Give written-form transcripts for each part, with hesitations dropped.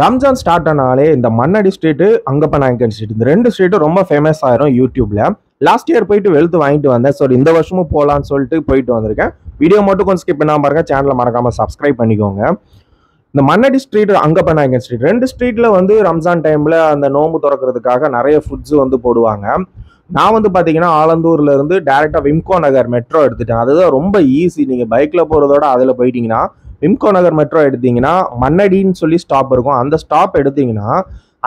Ramzan start ஆனாலே இந்த Mannady street அங்கப்பநாயக்கன் street இந்த ரெண்டு ஸ்ட்ரீட்டும் ரொம்ப ஃபேமஸ் ஆயிரும் யூடியூப்ல. லாஸ்ட் இயர் போயிட்டு வெளுத்து வாங்கிட்டு வந்தேன். ஸோ இந்த வருஷமும் போகலான்னு சொல்லிட்டு போயிட்டு வந்திருக்கேன். வீடியோ மட்டும் கொஞ்சம் ஸ்கிப் பண்ணாம பாருங்க. சேனலை மறக்காம சப்ஸ்கிரைப் பண்ணிக்கோங்க. இந்த மண்ணடி ஸ்ட்ரீட் அங்கப்பநாயக்கன் ஸ்ட்ரீட் ரெண்டு ஸ்ட்ரீட்ல வந்து ரம்ஜான் டைம்ல அந்த நோம்பு திறக்கிறதுக்காக நிறைய ஃபுட்ஸ் வந்து போடுவாங்க. நான் வந்து பாத்தீங்கன்னா ஆலந்தூர்ல இருந்து டைரக்டா விம்கோ நகர் மெட்ரோ எடுத்துட்டேன். அதுதான் ரொம்ப ஈஸி. நீங்க பைக்ல போறதோட அதுல போயிட்டீங்கன்னா விம்கோ நகர் மெட்ரோ எடுத்தீங்கன்னா மண்ணடின்னு சொல்லி ஸ்டாப் இருக்கும். அந்த ஸ்டாப் எடுத்தீங்கன்னா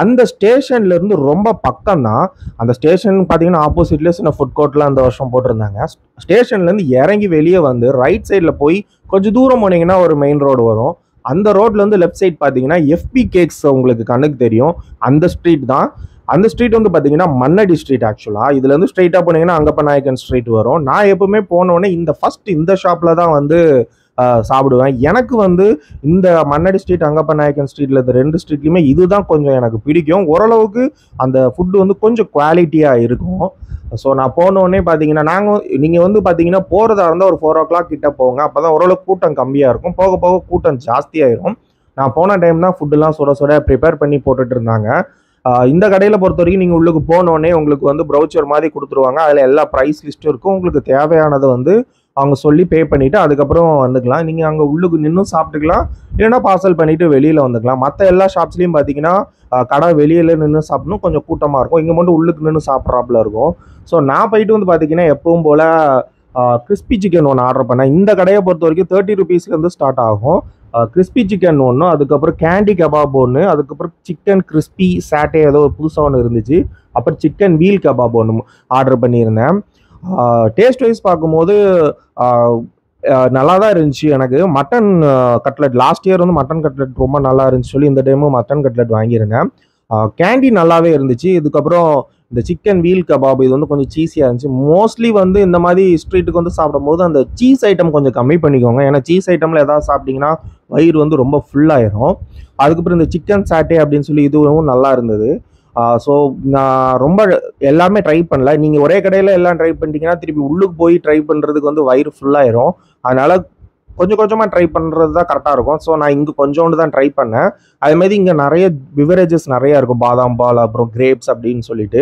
அந்த ஸ்டேஷன்ல இருந்து ரொம்ப பக்கம் தான். அந்த ஸ்டேஷன் பார்த்தீங்கன்னா ஆப்போசிட்லேயே சின்ன ஃபுட் கோர்ட்லாம் அந்த வருஷம் போட்டிருந்தாங்க. ஸ்டேஷன்ல இருந்து இறங்கி வெளியே வந்து ரைட் சைடில் போய் கொஞ்சம் தூரம் போனீங்கன்னா ஒரு மெயின் ரோடு வரும். அந்த ரோட்ல இருந்து லெஃப்ட் சைட் பார்த்தீங்கன்னா எஃபி கேக்ஸ் உங்களுக்கு கண்ணுக்கு தெரியும். அந்த ஸ்ட்ரீட் தான். அந்த ஸ்ட்ரீட் வந்து பார்த்தீங்கன்னா மண்ணடி ஸ்ட்ரீட். ஆக்சுவலாக இதுல இருந்து ஸ்ட்ரெயிட்டாக போனீங்கன்னா அங்கப்பநாயக்கன் ஸ்ட்ரீட் வரும். நான் எப்பவுமே போனோடனே இந்த ஷாப்ல தான் வந்து சாப்பிடுவேன். எனக்கு வந்து இந்த மண்ணடி ஸ்ட்ரீட் அங்கப்பநாயக்கன் ஸ்ட்ரீட்ல இந்த ரெண்டு ஸ்ட்ரீட்லையுமே இதுதான் கொஞ்சம் எனக்கு பிடிக்கும். ஓரளவுக்கு அந்த ஃபுட்டு வந்து கொஞ்சம் குவாலிட்டியாக இருக்கும். ஸோ நான் போனோடனே பார்த்தீங்கன்னா நீங்கள் வந்து பார்த்தீங்கன்னா போகிறதா இருந்தால் ஒரு 4 o'clock கிட்ட போங்க. அப்போ தான் ஓரளவுக்கு கூட்டம் கம்மியாக இருக்கும். போக போக கூட்டம் ஜாஸ்தியாயிரும். நான் போன டைம் தான் ஃபுட்டுலாம் சுட சுட ப்ரிப்பேர் பண்ணி போட்டுட்டு இருந்தாங்க. இந்த கடையில் பொறுத்த வரைக்கும் நீங்கள் உள்ளுக்கு போனோடனே உங்களுக்கு வந்து ப்ரௌச்சர் மாதிரி கொடுத்துருவாங்க. அதில் எல்லா ப்ரைஸ் லிஸ்ட்டும் இருக்கும். உங்களுக்கு தேவையானதை வந்து அவங்க சொல்லி பே பண்ணிவிட்டு அதுக்கப்புறம் வந்துக்கலாம். நீங்கள் அங்கே உள்ளுக்கு நின்றும் சாப்பிட்டுக்கலாம், இல்லைன்னா பார்சல் பண்ணிவிட்டு வெளியில் வந்துக்கலாம். மற்ற எல்லா ஷாப்ஸ்லையும் பார்த்தீங்கன்னா கடை வெளியில் நின்று சாப்பிடணும், கொஞ்சம் கூட்டமாக இருக்கும். இங்கே மட்டும் உள்ளுக்கு நின்று சாப்பிட்றாப்புல இருக்கும். ஸோ நான் போயிட்டு வந்து பார்த்தீங்கன்னா எப்பவும் போல் கிறிஸ்பி சிக்கன் ஒன்று ஆர்டர் பண்ணேன். இந்த கடையை பொறுத்த வரைக்கும் 30 rupeesலேருந்து ஸ்டார்ட் ஆகும். கிறிஸ்பி சிக்கன் ஒன்று, அதுக்கப்புறம் கேண்டி கபாப் ஒன்று, அதுக்கப்புறம் சிக்கன் கிறிஸ்பி சாட்டே ஏதோ புதுசாக ஒன்று இருந்துச்சு. அப்புறம் சிக்கன் வீல் கபாப் ஒன்று ஆர்டர் பண்ணியிருந்தேன். டேஸ்ட் வைஸ் பார்க்கும்போது நல்லா தான் இருந்துச்சு. எனக்கு மட்டன் கட்லெட் லாஸ்ட் இயர் வந்து மட்டன் கட்லெட் ரொம்ப நல்லா இருந்துச்சு சொல்லி இந்த டைமும் மட்டன் கட்லெட் வாங்கியிருந்தேன். கேண்டி நல்லாவே இருந்துச்சு. இதுக்கப்புறம் இந்த சிக்கன் வீல் கபாப் இது வந்து கொஞ்சம் சீஸியாக இருந்துச்சு. மோஸ்ட்லி வந்து இந்த மாதிரி ஸ்ட்ரீட்டுக்கு வந்து சாப்பிடும்போது அந்த சீஸ் ஐட்டம் கொஞ்சம் கம்மி பண்ணிக்கோங்க. ஏன்னா சீஸ் ஐட்டமில் எதாவது சாப்பிட்டீங்கன்னா வயிறு வந்து ரொம்ப ஃபுல்லாயிரும். அதுக்கப்புறம் இந்த சிக்கன் சாட்டே அப்படின்னு சொல்லி இதுவும் நல்லா இருந்தது. ஸோ நான் ரொம்ப எல்லாமே ட்ரை பண்ணல. நீங்கள் ஒரே கடையில் எல்லாம் ட்ரை பண்ணிட்டீங்கன்னா திருப்பி உள்ளுக்கு போய் ட்ரை பண்ணுறதுக்கு வந்து வயிறு ஃபுல்லாயிரும். அதனால் கொஞ்சம் கொஞ்சமாக ட்ரை பண்ணுறது தான் கரெக்டாக இருக்கும். ஸோ நான் இங்கே கொஞ்சோண்டு தான் ட்ரை பண்ணேன். அதேமாதிரி இங்கே நிறைய பிவரேஜஸ் நிறையா இருக்கும். பாதாம் பால், அப்புறம் கிரேப்ஸ் அப்படின்னு சொல்லிட்டு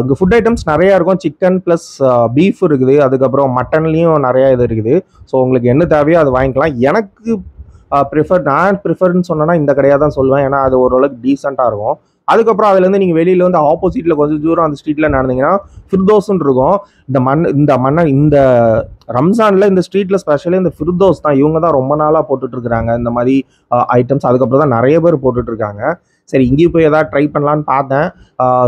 இங்கே ஃபுட் ஐட்டம்ஸ் நிறையா இருக்கும். சிக்கன் ப்ளஸ் பீஃப் இருக்குது. அதுக்கப்புறம் மட்டன்லேயும் நிறையா இது இருக்குது. ஸோ உங்களுக்கு என்ன தேவையோ அது வாங்கிக்கலாம். எனக்கு நான் ப்ரிஃபர்னு சொன்னேன்னா இந்த கடையாக தான் சொல்லுவேன். ஏன்னா அது ஓரளவுக்கு டீசெண்டாக இருக்கும். அதுக்கப்புறம் அதுலேருந்து நீங்கள் வெளியில் வந்து ஆப்போசிட்டில் கொஞ்சம் தூரம் அந்த ஸ்ட்ரீட்டில் நடந்தீங்கன்னா ஃபிர்தோஸ்ன்னு இருக்கும். இந்த ரம்ஜானில் இந்த ஸ்ட்ரீட்டில் ஸ்பெஷலி இந்த ஃபிர்தோஸ் தான். இவங்க தான் ரொம்ப நாளாக போட்டுட்ருக்குறாங்க இந்த மாதிரி ஐட்டம்ஸ். அதுக்கப்புறம் தான் நிறைய பேர் போட்டுட்ருக்காங்க. சரி இங்கேயும் போய் எதாவது ட்ரை பண்ணலான்னு பார்த்தேன்.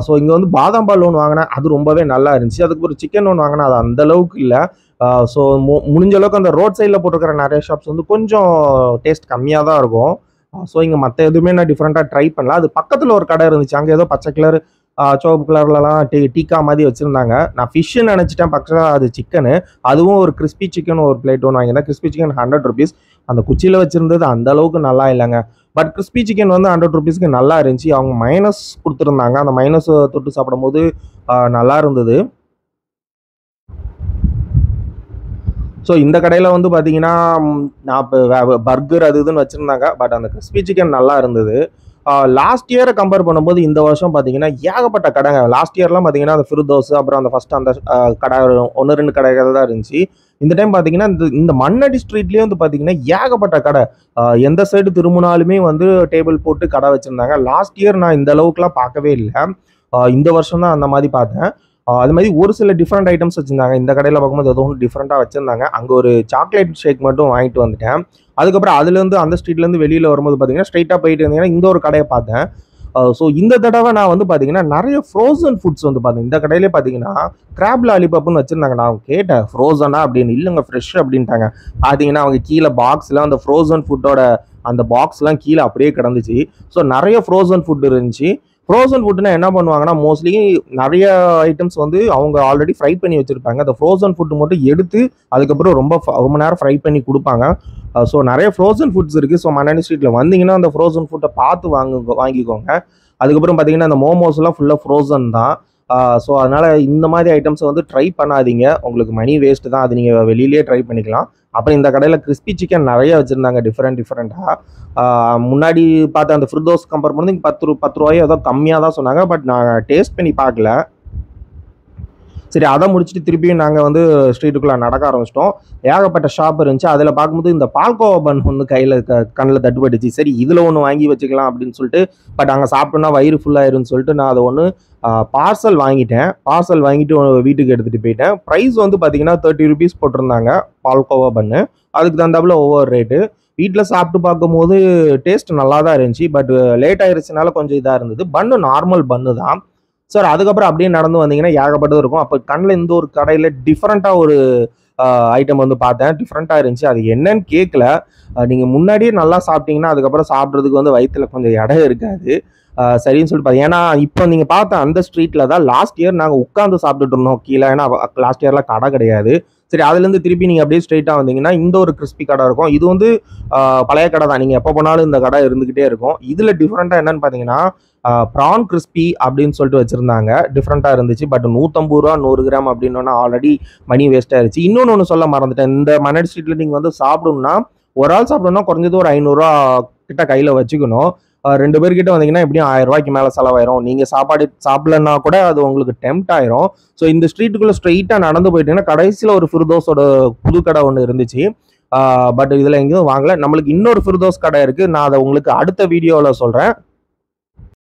ஸோ இங்கே வந்து பாதாம் பால் ஒன்று வாங்கினேன். அது ரொம்பவே நல்லா இருந்துச்சு. அதுக்கப்புறம் சிக்கன் ஒன்று வாங்கினேன். அது அந்தளவுக்கு இல்லை. ஸோ முடிஞ்ச அளவுக்கு அந்த ரோட் சைடில் போட்டுருக்கிற நிறைய ஷாப்ஸ் வந்து கொஞ்சம் டேஸ்ட் கம்மியாக தான் இருக்கும். ஸோ இங்கே மற்ற எதுவுமே நான் டிஃப்ரெண்ட்டாக ட்ரை பண்ணல. அது பக்கத்தில் ஒரு கடை இருந்துச்சு. அங்கே ஏதோ பச்சை கலர் சிவப்பு கலர்லலாம் டீக்கா மாதிரி வச்சுருந்தாங்க. நான் ஃபிஷ்ஷுன்னு நினச்சிட்டேன். பக்கத்தில் அது சிக்கனு. அதுவும் ஒரு கிறிஸ்பி சிக்கன் ஒரு பிளேட் ஒன்று வாங்கினேன். Crispy chicken 100 rupees. அந்த குச்சியில் வச்சுருந்தது அந்த அளவுக்கு நல்லா இல்லைங்க. பட் கிறிஸ்பி சிக்கன் வந்து 100 rupeesக்கு நல்லா இருந்துச்சு. அவங்க மைனஸ் கொடுத்துருந்தாங்க. அந்த மைனஸ் தொட்டு சாப்பிடும்போது நல்லா இருந்தது. ஸோ இந்த கடையில் வந்து பார்த்தீங்கன்னா நான் இப்போ பர்கர் அது இதுன்னு வச்சுருந்தாங்க. பட் அந்த கிறிஸ்பி சிக்கன் நல்லா இருந்தது. லாஸ்ட் இயரை கம்பேர் பண்ணும்போது இந்த வருஷம் பார்த்தீங்கன்னா ஏகப்பட்ட கடைங்க. லாஸ்ட் இயர்லாம் பார்த்தீங்கன்னா அந்த ஃபிர்தோஸ், அப்புறம் அந்த ஃபஸ்ட்டு அந்த கடை 1-2 கடைகள் தான் இருந்துச்சு. இந்த டைம் பார்த்தீங்கன்னா இந்த மண்ணடி ஸ்ட்ரீட்லேயே வந்து பார்த்தீங்கன்னா ஏகப்பட்ட கடை. எந்த சைடு திரும்பினாலுமே வந்து டேபிள் போட்டு கடை வச்சுருந்தாங்க. லாஸ்ட் இயர் நான் இந்த அளவுக்குலாம் பார்க்கவே இல்லை. இந்த வருஷம் தான் அந்த மாதிரி பார்த்தேன். அது மாதிரி ஒரு சில டிஃப்ரெண்ட் ஐட்டம்ஸ் வச்சுருந்தாங்க. இந்த கடையில் பார்க்கும்போது ஏதோ ஒன்று டிஃப்ரெண்ட்டாக வச்சுருந்தாங்க. அங்கே ஒரு சாக்லேட் ஷேக் மட்டும் வாங்கிட்டு வந்துட்டேன். அதுக்கப்புறம் அதுலேருந்து அந்த ஸ்ட்ரீட்லேருந்து வெளியில் வரும்போது பார்த்தீங்கன்னா ஸ்ட்ரைட்டாக போயிட்டு இருந்தீங்கன்னா இந்த ஒரு கடையை பார்த்தேன். ஸோ இந்த தடவை நான் வந்து பார்த்தீங்கன்னா நிறைய ஃப்ரோசன் ஃபுட்ஸ் வந்து பார்த்தேன். இந்த கடையிலே பார்த்தீங்கன்னா கிராப் லாலிபாப்னு வச்சுருந்தாங்க. நான் கேட்டேன் ஃப்ரோசனா அப்படின்னு. இல்லைங்க ஃப்ரெஷ் அப்படின்ட்டாங்க. பார்த்தீங்கன்னா அவங்க கீழே பாக்ஸில் அந்த ஃப்ரோசன் ஃபுட்டோட அந்த பாக்ஸ்லாம் கீழே அப்படியே கிடந்துச்சு. ஸோ நிறைய ஃப்ரோசன் ஃபுட் இருந்துச்சு. ஃப்ரோசன் ஃபுட்னா என்ன பண்ணுவாங்கன்னா மோஸ்ட்லி நிறைய ஐட்டம்ஸ் வந்து அவங்க ஆல்ரெடி ஃப்ரை பண்ணி வச்சுருப்பாங்க. அந்த ஃப்ரோசன் ஃபுட்டு மட்டும் எடுத்து அதுக்கப்புறம் ரொம்ப நேரம் ஃப்ரை பண்ணி கொடுப்பாங்க. ஸோ நிறைய ஃப்ரோசன் ஃபுட்ஸ் இருக்குது. ஸோ மண்ணடி ஸ்ட்ரீட்டில் வந்தீங்கன்னா அந்த ஃப்ரோசன் ஃபுட்டை பார்த்து வாங்கிக்கோங்க. அதுக்கப்புறம் பார்த்தீங்கன்னா அந்த மோமோஸ்லாம் ஃபுல்லாக ஃப்ரோசன் தான். ஸோ அதனால் இந்த மாதிரி ஐட்டம்ஸை வந்து ட்ரை பண்ணாதீங்க. உங்களுக்கு மணி வேஸ்ட்டு தான். அது நீங்கள் வெளியிலேயே ட்ரை பண்ணிக்கலாம். அப்புறம் இந்த கடையில் கிறிஸ்பி சிக்கன் நிறைய வச்சுருந்தாங்க டிஃப்ரெண்ட்டாக. முன்னாடி பார்த்த அந்த ஃபிர்தோஸ் கம்பேர் பண்ணி 10 ரூபாயோ ஏதோ கம்மியாக தான் சொன்னாங்க. பட் நான் டேஸ்ட் பண்ணி பார்க்கல. சரி, அதை முடிச்சுட்டு திருப்பியும் நாங்கள் வந்து ஸ்ட்ரீட்டுக்குள்ளே நடக்க ஆரம்பிச்சிட்டோம். ஏகப்பட்ட ஷாப் இருந்துச்சு. அதில் பார்க்கும்போது இந்த பால்கோவா பன் ஒன்று கண்ணில் தட்டுப்பட்டுச்சு. சரி, இதில் ஒன்று வாங்கி வச்சுக்கலாம் அப்படின்னு சொல்லிட்டு. பட் அங்கே சாப்பிட்டோன்னா வயிறு ஃபுல்லாயிருன்னு சொல்லிட்டு நான் அதை ஒன்று பார்சல் வாங்கிட்டேன். பார்சல் வாங்கிட்டு வீட்டுக்கு எடுத்துகிட்டு போயிட்டேன். ப்ரைஸ் வந்து பார்த்தீங்கன்னா 30 rupees போட்டிருந்தாங்க பால்கோவா பன்னு. அதுக்கு தகுந்தாப்புல ஒவ்வொரு ரேட்டு. வீட்டில் சாப்பிட்டு பார்க்கும்போது டேஸ்ட் நல்லா தான் இருந்துச்சு. பட் லேட் ஆயிடுச்சுனால கொஞ்சம் இதாக இருந்தது. பன்னு நார்மல் பன்னு தான் சார். அதுக்கப்புறம் அப்படியே நடந்து வந்தீங்கன்னா ஏகப்பட்டது இருக்கும். அப்போ கண்ணில் இந்த ஒரு கடையில் டிஃப்ரெண்ட்டாக ஒரு ஐட்டம் வந்து பார்த்தேன். டிஃப்ரெண்ட்டாக இருந்துச்சு. அது என்னன்னு கேட்கல. நீங்கள் முன்னாடியே நல்லா சாப்பிட்டீங்கன்னா அதுக்கப்புறம் சாப்பிட்றதுக்கு வந்து வயிற்றுல கொஞ்சம் இடம் இருக்காது. சரின்னு சொல்லிட்டு பார்த்தேன். ஏன்னா இப்போ நீங்கள் பார்த்த அந்த ஸ்ட்ரீட்டில் தான் லாஸ்ட் இயர் நாங்கள் உட்காந்து சாப்பிட்டுட்டு இருந்தோம் கீழே. ஏன்னா லாஸ்ட் இயர்லாம் கடை கிடையாது. சரி, அதுலேருந்து திருப்பி நீங்கள் அப்படியே ஸ்ட்ரெயிட்டாக வந்தீங்கன்னா இந்த ஒரு கிறிஸ்பி கடை இருக்கும். இது வந்து பழைய கடை தான். நீங்கள் எப்போ போனாலும் இந்த கடை இருந்துக்கிட்டே இருக்கும். இதில் டிஃப்ரெண்ட்டாக என்னன்னு பார்த்தீங்கன்னா ப்ரான் கிறிஸ்பி அப்படின்னு சொல்லிட்டு வச்சுருந்தாங்க. டிஃப்ரெண்ட்டாக இருந்துச்சு. பட் 150 ரூபா 100 கிராம் அப்படின்னா ஆல்ரெடி மணி வேஸ்ட் ஆயிருச்சு. இன்னொன்று சொல்ல மறந்துட்டேன். இந்த மன்னடி ஸ்ட்ரீட்டில் நீங்கள் வந்து சாப்பிடணும்னா ஒரு ஆள் சாப்பிடணும்னா குறைஞ்சது ஒரு 500 ரூபா கிட்ட கையில் வச்சுக்கணும். 2 பேர்கிட்ட வந்தீங்கன்னா எப்படியும் 1000 ரூபாய்க்கு மேலே செலவாயிரும். நீங்கள் சாப்பாடு சாப்பிடலன்னா கூட அது உங்களுக்கு டெம்ப்ட் ஆயிரும். ஸோ இந்த ஸ்ட்ரீட்டுக்குள்ளே ஸ்ட்ரெயிட்டாக நடந்து போயிட்டீங்கன்னா கடைசியில் ஒரு ஃபிர்தோஸோட புது கடை ஒன்று இருந்துச்சு. பட் இதில் எங்கேயும் வாங்கலை. நம்மளுக்கு இன்னொரு ஃபிர்தோஸ் கடை இருக்குது. நான் அதை உங்களுக்கு அடுத்த வீடியோவில் சொல்கிறேன்.